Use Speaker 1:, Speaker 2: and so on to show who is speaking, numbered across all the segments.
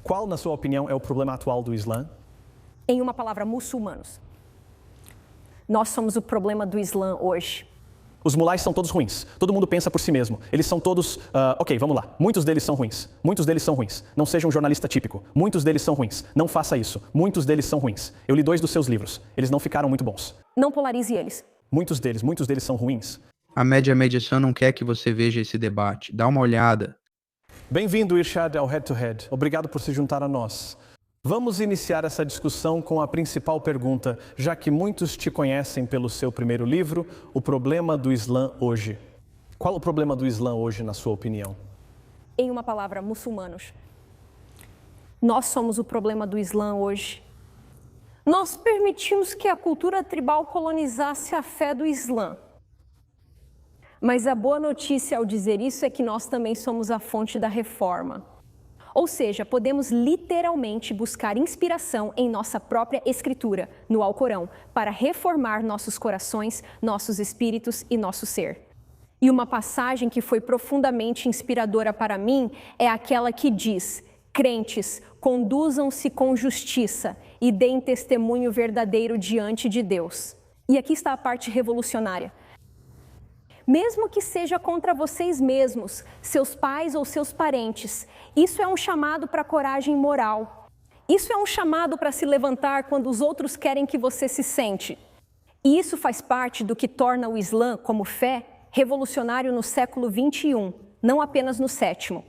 Speaker 1: Qual, na sua opinião, é o problema atual do Islã?
Speaker 2: Em uma palavra, muçulmanos. Nós somos o problema do Islã hoje.
Speaker 1: Os mulás são todos ruins. Todo mundo pensa por si mesmo. Eles são todos... ok, vamos lá. Muitos deles são ruins. Muitos deles são ruins. Não seja um jornalista típico. Muitos deles são ruins. Não faça isso. Muitos deles são ruins. Eu li 2 dos seus livros. Eles não ficaram muito bons.
Speaker 2: Não polarize eles.
Speaker 1: Muitos deles são ruins.
Speaker 3: A média mediação não quer que você veja esse debate. Dá uma olhada.
Speaker 1: Bem-vindo, Irshad, ao Head to Head. Obrigado por se juntar a nós. Vamos iniciar essa discussão com a principal pergunta, já que muitos te conhecem pelo seu primeiro livro, O Problema do Islã Hoje. Qual o problema do Islã hoje, na sua opinião?
Speaker 2: Em uma palavra, muçulmanos. Nós somos o problema do Islã hoje. Nós permitimos que a cultura tribal colonizasse a fé do Islã. Mas a boa notícia ao dizer isso é que nós também somos a fonte da reforma. Ou seja, podemos literalmente buscar inspiração em nossa própria escritura, no Alcorão, para reformar nossos corações, nossos espíritos e nosso ser. E uma passagem que foi profundamente inspiradora para mim é aquela que diz: crentes, conduzam-se com justiça e deem testemunho verdadeiro diante de Deus. E aqui está a parte revolucionária. Mesmo que seja contra vocês mesmos, seus pais ou seus parentes, isso é um chamado para coragem moral. Isso é um chamado para se levantar quando os outros querem que você se sente. E isso faz parte do que torna o Islã, como fé, revolucionário no século XXI, não apenas no 7º.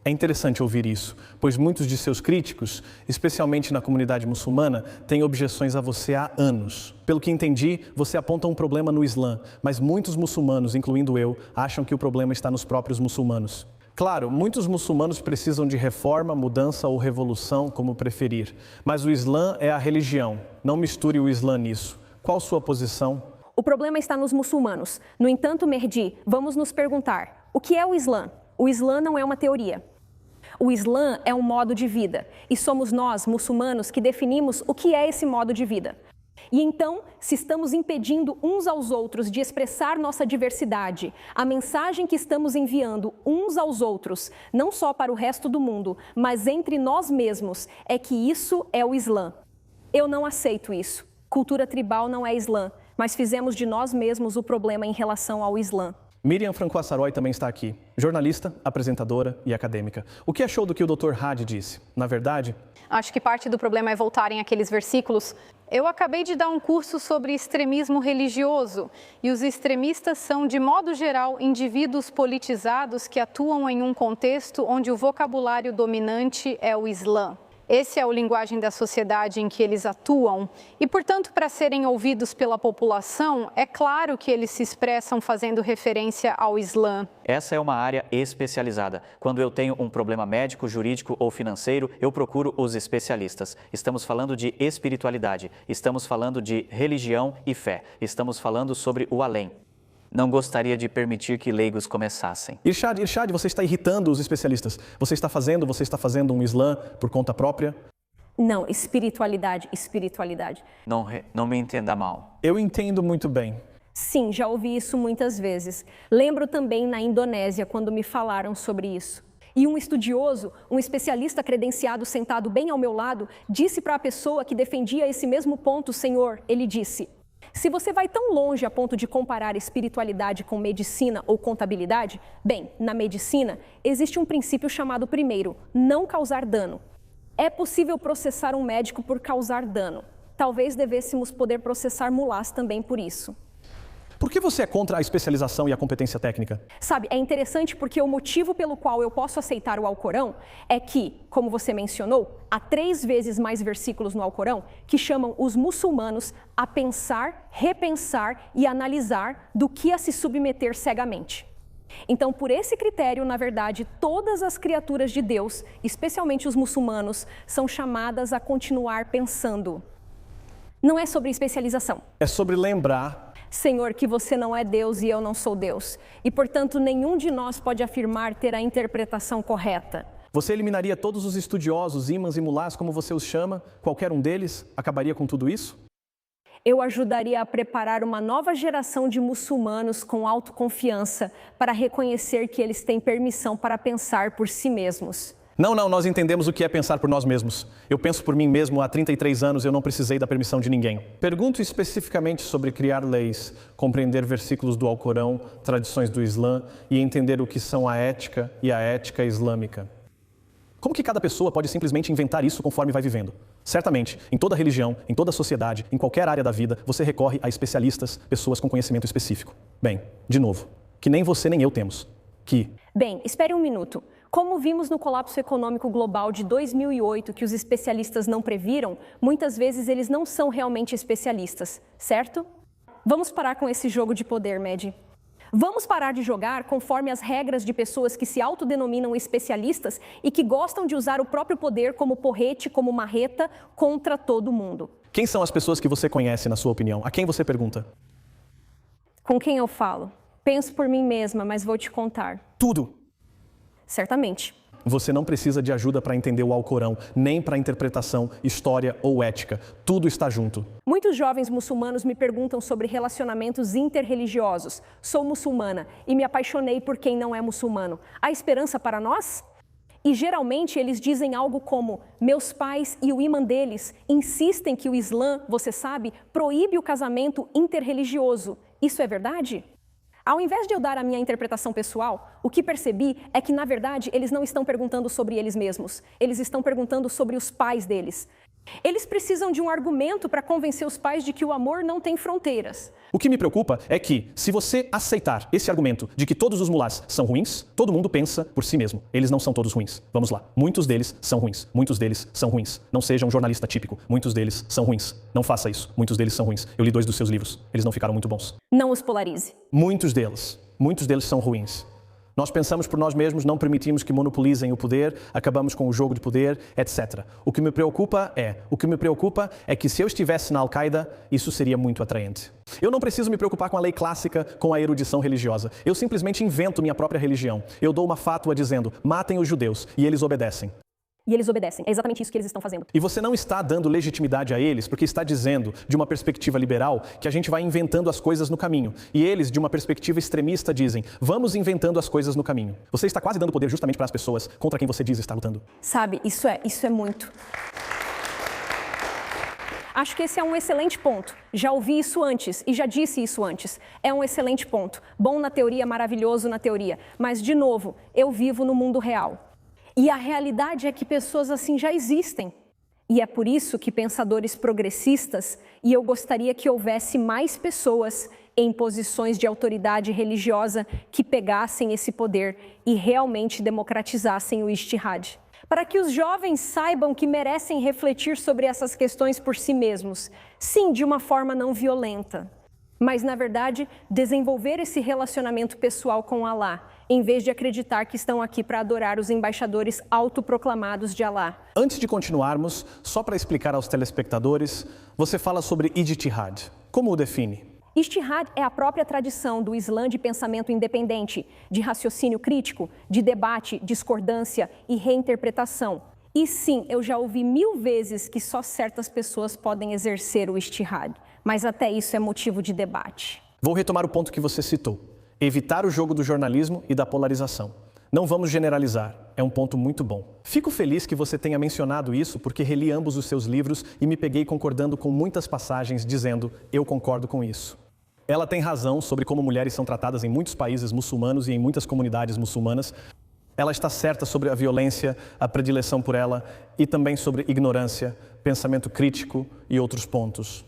Speaker 1: É interessante ouvir isso, pois muitos de seus críticos, especialmente na comunidade muçulmana, têm objeções a você há anos. Pelo que entendi, você aponta um problema no Islã, mas muitos muçulmanos, incluindo eu, acham que o problema está nos próprios muçulmanos. Claro, muitos muçulmanos precisam de reforma, mudança ou revolução, como preferir. Mas o Islã é a religião. Não misture o Islã nisso. Qual sua posição?
Speaker 2: O problema está nos muçulmanos. No entanto, Mehdi, vamos nos perguntar: o que é o Islã? O Islã não é uma teoria. O Islã é um modo de vida, e somos nós, muçulmanos, que definimos o que é esse modo de vida. E então, se estamos impedindo uns aos outros de expressar nossa diversidade, a mensagem que estamos enviando uns aos outros, não só para o resto do mundo, mas entre nós mesmos, é que isso é o Islã. Eu não aceito isso. Cultura tribal não é Islã, mas fizemos de nós mesmos o problema em relação ao Islã.
Speaker 1: Miriam Francois Saroy também está aqui, jornalista, apresentadora e acadêmica. O que achou do que o Dr. Hadi disse? Na verdade...
Speaker 4: Acho que parte do problema é voltarem àqueles versículos. Eu acabei de dar um curso sobre extremismo religioso e os extremistas são, de modo geral, indivíduos politizados que atuam em um contexto onde o vocabulário dominante é o Islã. Esse é o linguagem da sociedade em que eles atuam e, portanto, para serem ouvidos pela população, é claro que eles se expressam fazendo referência ao Islã.
Speaker 5: Essa é uma área especializada. Quando eu tenho um problema médico, jurídico ou financeiro, eu procuro os especialistas. Estamos falando de espiritualidade, estamos falando de religião e fé, estamos falando sobre o além. Não gostaria de permitir que leigos começassem.
Speaker 1: Irshad, você está irritando os especialistas. Você está fazendo um Islã por conta própria?
Speaker 2: Não, espiritualidade.
Speaker 5: Não me entenda mal.
Speaker 1: Eu entendo muito bem.
Speaker 2: Sim, já ouvi isso muitas vezes. Lembro também na Indonésia, quando me falaram sobre isso. E um estudioso, um especialista credenciado sentado bem ao meu lado, disse para a pessoa que defendia esse mesmo ponto: Senhor, ele disse: se você vai tão longe a ponto de comparar espiritualidade com medicina ou contabilidade, bem, na medicina existe um princípio chamado primeiro, não causar dano. É possível processar um médico por causar dano. Talvez devêssemos poder processar mulás também por isso.
Speaker 1: Por que você é contra a especialização e a competência técnica?
Speaker 2: Sabe, é interessante porque o motivo pelo qual eu posso aceitar o Alcorão é que, como você mencionou, há 3 vezes mais versículos no Alcorão que chamam os muçulmanos a pensar, repensar e analisar do que a se submeter cegamente. Então, por esse critério, na verdade, todas as criaturas de Deus, especialmente os muçulmanos, são chamadas a continuar pensando. Não é sobre especialização.
Speaker 1: É sobre lembrar,
Speaker 2: Senhor, que você não é Deus e eu não sou Deus. E, portanto, nenhum de nós pode afirmar ter a interpretação correta.
Speaker 1: Você eliminaria todos os estudiosos, imãs e mulás, como você os chama? Qualquer um deles acabaria com tudo isso?
Speaker 2: Eu ajudaria a preparar uma nova geração de muçulmanos com autoconfiança para reconhecer que eles têm permissão para pensar por si mesmos.
Speaker 1: Não, nós entendemos o que é pensar por nós mesmos. Eu penso por mim mesmo há 33 anos, eu não precisei da permissão de ninguém. Pergunto especificamente sobre criar leis, compreender versículos do Alcorão, tradições do Islã e entender o que são a ética e a ética islâmica. Como que cada pessoa pode simplesmente inventar isso conforme vai vivendo? Certamente, em toda religião, em toda sociedade, em qualquer área da vida, você recorre a especialistas, pessoas com conhecimento específico. Bem, de novo, que nem você nem eu temos.
Speaker 2: Bem, espere um minuto. Como vimos no colapso econômico global de 2008 que os especialistas não previram, muitas vezes eles não são realmente especialistas, certo? Vamos parar com esse jogo de poder, Mehdi. Vamos parar de jogar conforme as regras de pessoas que se autodenominam especialistas e que gostam de usar o próprio poder como porrete, como marreta, contra todo mundo.
Speaker 1: Quem são as pessoas que você conhece, na sua opinião? A quem você pergunta?
Speaker 2: Com quem eu falo? Penso por mim mesma, mas vou te contar.
Speaker 1: Tudo!
Speaker 2: Certamente.
Speaker 1: Você não precisa de ajuda para entender o Alcorão, nem para interpretação, história ou ética. Tudo está junto.
Speaker 2: Muitos jovens muçulmanos me perguntam sobre relacionamentos interreligiosos. Sou muçulmana e me apaixonei por quem não é muçulmano. Há esperança para nós? E geralmente eles dizem algo como: meus pais e o imã deles insistem que o Islã, você sabe, proíbe o casamento interreligioso. Isso é verdade? Ao invés de eu dar a minha interpretação pessoal, o que percebi é que, na verdade, eles não estão perguntando sobre eles mesmos. Eles estão perguntando sobre os pais deles. Eles precisam de um argumento para convencer os pais de que o amor não tem fronteiras.
Speaker 1: O que me preocupa é que, se você aceitar esse argumento de que todos os mulás são ruins, todo mundo pensa por si mesmo. Eles não são todos ruins. Vamos lá. Muitos deles são ruins. Muitos deles são ruins. Não seja um jornalista típico. Muitos deles são ruins. Não faça isso. Muitos deles são ruins. Eu li 2 dos seus livros. Eles não ficaram muito bons.
Speaker 2: Não os polarize.
Speaker 1: Muitos deles são ruins. Nós pensamos por nós mesmos, não permitimos que monopolizem o poder, acabamos com o jogo de poder, etc. O que me preocupa é que se eu estivesse na Al-Qaeda, isso seria muito atraente. Eu não preciso me preocupar com a lei clássica, com a erudição religiosa. Eu simplesmente invento minha própria religião. Eu dou uma fátua dizendo: matem os judeus, e eles obedecem.
Speaker 2: E eles obedecem. É exatamente isso que eles estão fazendo.
Speaker 1: E você não está dando legitimidade a eles porque está dizendo, de uma perspectiva liberal, que a gente vai inventando as coisas no caminho. E eles, de uma perspectiva extremista, dizem: vamos inventando as coisas no caminho. Você está quase dando poder justamente para as pessoas contra quem você diz estar lutando.
Speaker 2: Sabe, isso é muito. Acho que esse é um excelente ponto. Já ouvi isso antes e já disse isso antes. É um excelente ponto. Bom na teoria, maravilhoso na teoria. Mas, de novo, eu vivo no mundo real. E a realidade é que pessoas assim já existem. E é por isso que pensadores progressistas, e eu gostaria que houvesse mais pessoas em posições de autoridade religiosa que pegassem esse poder e realmente democratizassem o ijtihad. Para que os jovens saibam que merecem refletir sobre essas questões por si mesmos. Sim, de uma forma não violenta. Mas, na verdade, desenvolver esse relacionamento pessoal com Alá, em vez de acreditar que estão aqui para adorar os embaixadores autoproclamados de Alá.
Speaker 1: Antes de continuarmos, só para explicar aos telespectadores, você fala sobre ijtihad. Como o define?
Speaker 2: Ijtihad é a própria tradição do Islã de pensamento independente, de raciocínio crítico, de debate, discordância e reinterpretação. E sim, eu já ouvi 1000 vezes que só certas pessoas podem exercer o ijtihad, mas até isso é motivo de debate.
Speaker 1: Vou retomar o ponto que você citou. Evitar o jogo do jornalismo e da polarização. Não vamos generalizar, é um ponto muito bom. Fico feliz que você tenha mencionado isso porque reli ambos os seus livros e me peguei concordando com muitas passagens dizendo: eu concordo com isso. Ela tem razão sobre como mulheres são tratadas em muitos países muçulmanos e em muitas comunidades muçulmanas. Ela está certa sobre a violência, a predileção por ela e também sobre ignorância, pensamento crítico e outros pontos.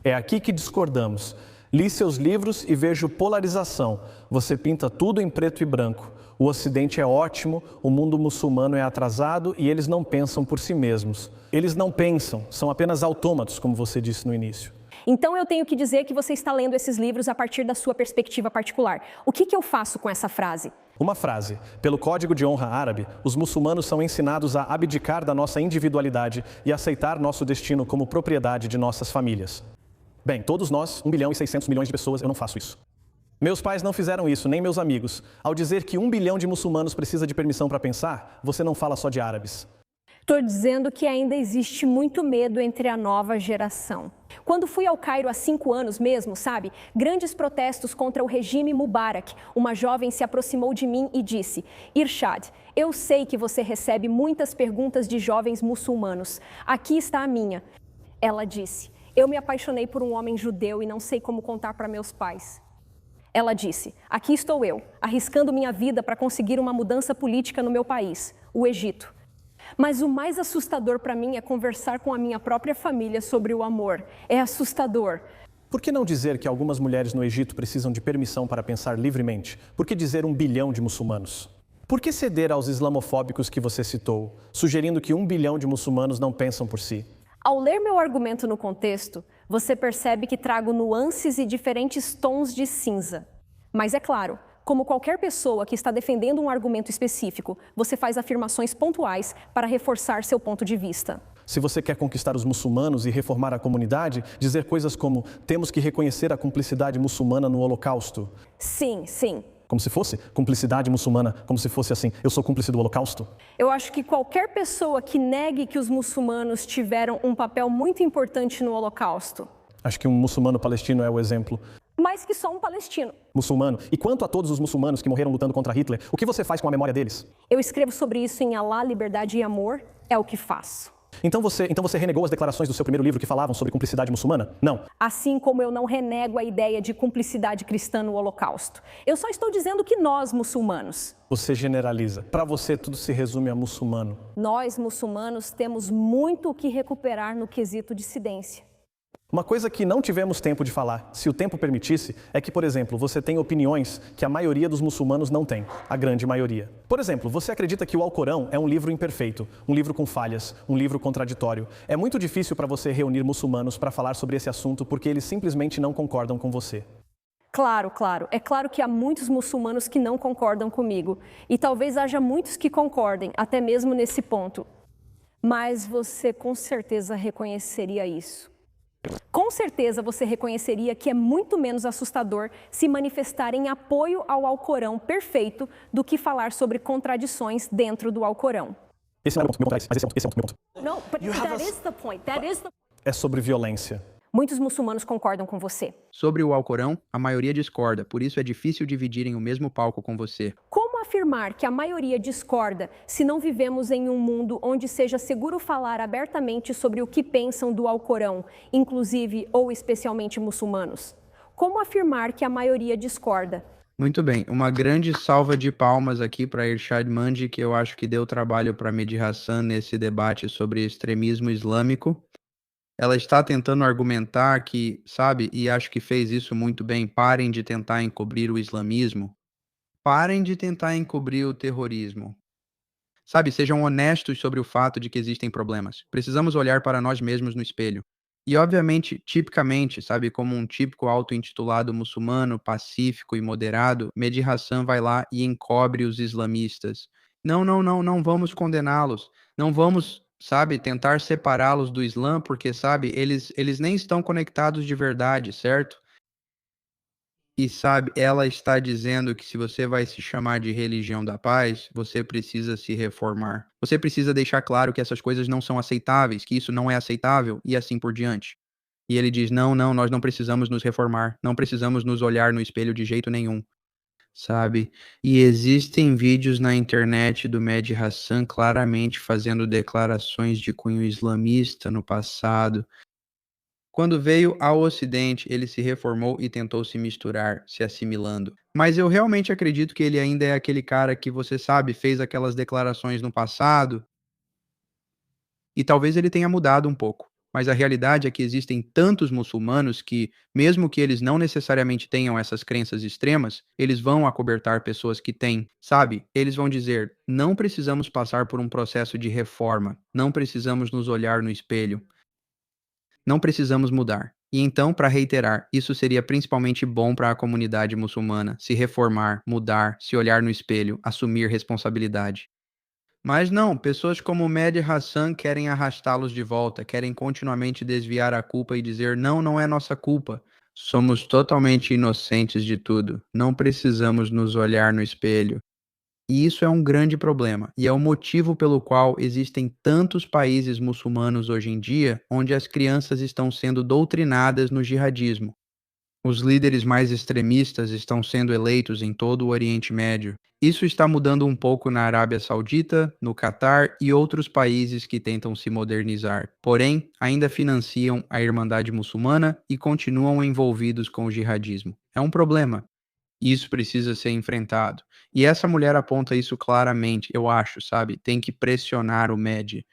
Speaker 1: É aqui que discordamos. Li seus livros e vejo polarização. Você pinta tudo em preto e branco. O Ocidente é ótimo, o mundo muçulmano é atrasado e eles não pensam por si mesmos. Eles não pensam, são apenas autômatos, como você disse no início.
Speaker 2: Então eu tenho que dizer que você está lendo esses livros a partir da sua perspectiva particular. O que eu faço com essa frase?
Speaker 1: Uma frase. Pelo Código de Honra Árabe, os muçulmanos são ensinados a abdicar da nossa individualidade e aceitar nosso destino como propriedade de nossas famílias. Bem, todos nós, 1 bilhão e 600 milhões de pessoas, eu não faço isso. Meus pais não fizeram isso, nem meus amigos. Ao dizer que 1 bilhão de muçulmanos precisa de permissão para pensar, você não fala só de árabes.
Speaker 2: Estou dizendo que ainda existe muito medo entre a nova geração. Quando fui ao Cairo há 5 anos mesmo, sabe? Grandes protestos contra o regime Mubarak. Uma jovem se aproximou de mim e disse: Irshad, eu sei que você recebe muitas perguntas de jovens muçulmanos. Aqui está a minha. Ela disse: eu me apaixonei por um homem judeu e não sei como contar para meus pais. Ela disse: aqui estou eu, arriscando minha vida para conseguir uma mudança política no meu país, o Egito. Mas o mais assustador para mim é conversar com a minha própria família sobre o amor. É assustador.
Speaker 1: Por que não dizer que algumas mulheres no Egito precisam de permissão para pensar livremente? Por que dizer 1 bilhão de muçulmanos? Por que ceder aos islamofóbicos que você citou, sugerindo que 1 bilhão de muçulmanos não pensam por si?
Speaker 2: Ao ler meu argumento no contexto, você percebe que trago nuances e diferentes tons de cinza. Mas é claro, como qualquer pessoa que está defendendo um argumento específico, você faz afirmações pontuais para reforçar seu ponto de vista.
Speaker 1: Se você quer conquistar os muçulmanos e reformar a comunidade, dizer coisas como temos que reconhecer a cumplicidade muçulmana no Holocausto.
Speaker 2: Sim, sim.
Speaker 1: Como se fosse cumplicidade muçulmana, como se fosse assim, eu sou cúmplice do Holocausto?
Speaker 2: Eu acho que qualquer pessoa que negue que os muçulmanos tiveram um papel muito importante no Holocausto.
Speaker 1: Acho que um muçulmano palestino é o exemplo.
Speaker 2: Mais que só um palestino.
Speaker 1: Muçulmano. E quanto a todos os muçulmanos que morreram lutando contra Hitler, o que você faz com a memória deles?
Speaker 2: Eu escrevo sobre isso em Alá, Liberdade e Amor, é o que faço.
Speaker 1: Então você renegou as declarações do seu primeiro livro que falavam sobre cumplicidade muçulmana? Não.
Speaker 2: Assim como eu não renego a ideia de cumplicidade cristã no Holocausto. Eu só estou dizendo que nós, muçulmanos...
Speaker 1: Você generaliza. Para você, tudo se resume a muçulmano.
Speaker 2: Nós, muçulmanos, temos muito o que recuperar no quesito dissidência.
Speaker 1: Uma coisa que não tivemos tempo de falar, se o tempo permitisse, é que, por exemplo, você tem opiniões que a maioria dos muçulmanos não tem, a grande maioria. Por exemplo, você acredita que o Alcorão é um livro imperfeito, um livro com falhas, um livro contraditório. É muito difícil para você reunir muçulmanos para falar sobre esse assunto porque eles simplesmente não concordam com você.
Speaker 2: Claro, claro. É claro que há muitos muçulmanos que não concordam comigo. E talvez haja muitos que concordem, até mesmo nesse ponto. Mas você com certeza reconheceria isso. Com certeza você reconheceria que é muito menos assustador se manifestar em apoio ao Alcorão perfeito do que falar sobre contradições dentro do Alcorão.
Speaker 1: Esse não é o ponto, mas esse é o ponto.
Speaker 2: No, but that is the point.
Speaker 1: É sobre violência.
Speaker 2: Muitos muçulmanos concordam com você.
Speaker 3: Sobre o Alcorão, a maioria discorda, por isso é difícil dividirem o mesmo palco com você.
Speaker 2: Como afirmar que a maioria discorda se não vivemos em um mundo onde seja seguro falar abertamente sobre o que pensam do Alcorão, inclusive ou especialmente muçulmanos? Como afirmar que a maioria discorda?
Speaker 3: Muito bem, uma grande salva de palmas aqui para Irshad Manji, que eu acho que deu trabalho para Mehdi Hasan nesse debate sobre extremismo islâmico. Ela está tentando argumentar que, sabe, e acho que fez isso muito bem, parem de tentar encobrir o islamismo. Parem de tentar encobrir o terrorismo. Sabe, sejam honestos sobre o fato de que existem problemas. Precisamos olhar para nós mesmos no espelho. E, obviamente, tipicamente, sabe, como um típico auto-intitulado muçulmano, pacífico e moderado, Mehdi Hasan vai lá e encobre os islamistas. Não vamos condená-los. Não vamos, sabe, tentar separá-los do Islã, porque, sabe, eles nem estão conectados de verdade, certo? E sabe, ela está dizendo que se você vai se chamar de religião da paz, você precisa se reformar. Você precisa deixar claro que essas coisas não são aceitáveis, que isso não é aceitável e assim por diante. E ele diz: não, nós não precisamos nos reformar, não precisamos nos olhar no espelho de jeito nenhum, sabe? E existem vídeos na internet do Mehdi Hasan claramente fazendo declarações de cunho islamista no passado. Quando veio ao Ocidente, ele se reformou e tentou se misturar, se assimilando. Mas eu realmente acredito que ele ainda é aquele cara que, você sabe, fez aquelas declarações no passado. E talvez ele tenha mudado um pouco. Mas a realidade é que existem tantos muçulmanos que, mesmo que eles não necessariamente tenham essas crenças extremas, eles vão acobertar pessoas que têm, sabe? Eles vão dizer: não precisamos passar por um processo de reforma, não precisamos nos olhar no espelho. Não precisamos mudar. E então, para reiterar, isso seria principalmente bom para a comunidade muçulmana, se reformar, mudar, se olhar no espelho, assumir responsabilidade. Mas não, pessoas como Mehdi Hasan querem arrastá-los de volta, querem continuamente desviar a culpa e dizer: não é nossa culpa. Somos totalmente inocentes de tudo, não precisamos nos olhar no espelho. E isso é um grande problema, e é o motivo pelo qual existem tantos países muçulmanos hoje em dia onde as crianças estão sendo doutrinadas no jihadismo. Os líderes mais extremistas estão sendo eleitos em todo o Oriente Médio. Isso está mudando um pouco na Arábia Saudita, no Catar e outros países que tentam se modernizar. Porém, ainda financiam a Irmandade Muçulmana e continuam envolvidos com o jihadismo. É um problema. Isso precisa ser enfrentado. E essa mulher aponta isso claramente, eu acho, sabe? Tem que pressionar o MED.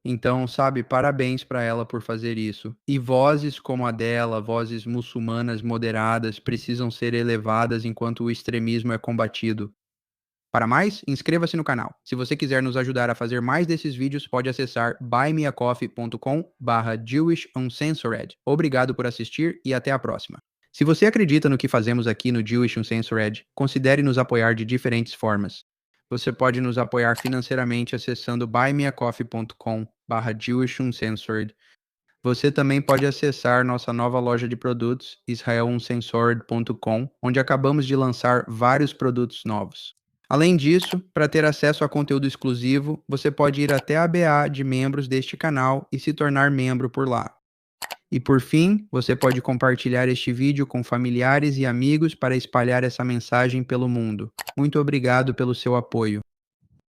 Speaker 3: Então, sabe, parabéns para ela por fazer isso. E vozes como a dela, vozes muçulmanas moderadas, precisam ser elevadas enquanto o extremismo é combatido. Para mais, inscreva-se no canal. Se você quiser nos ajudar a fazer mais desses vídeos, pode acessar buymeacoffee.com/JewishUncensored. Obrigado por assistir e até a próxima. Se você acredita no que fazemos aqui no Jewish Uncensored, considere nos apoiar de diferentes formas. Você pode nos apoiar financeiramente acessando buymeacoffee.com/JewishUncensored. Você também pode acessar nossa nova loja de produtos, israeluncensored.com, onde acabamos de lançar vários produtos novos. Além disso, para ter acesso a conteúdo exclusivo, você pode ir até a BA de membros deste canal e se tornar membro por lá. E por fim, você pode compartilhar este vídeo com familiares e amigos para espalhar essa mensagem pelo mundo. Muito obrigado pelo seu apoio.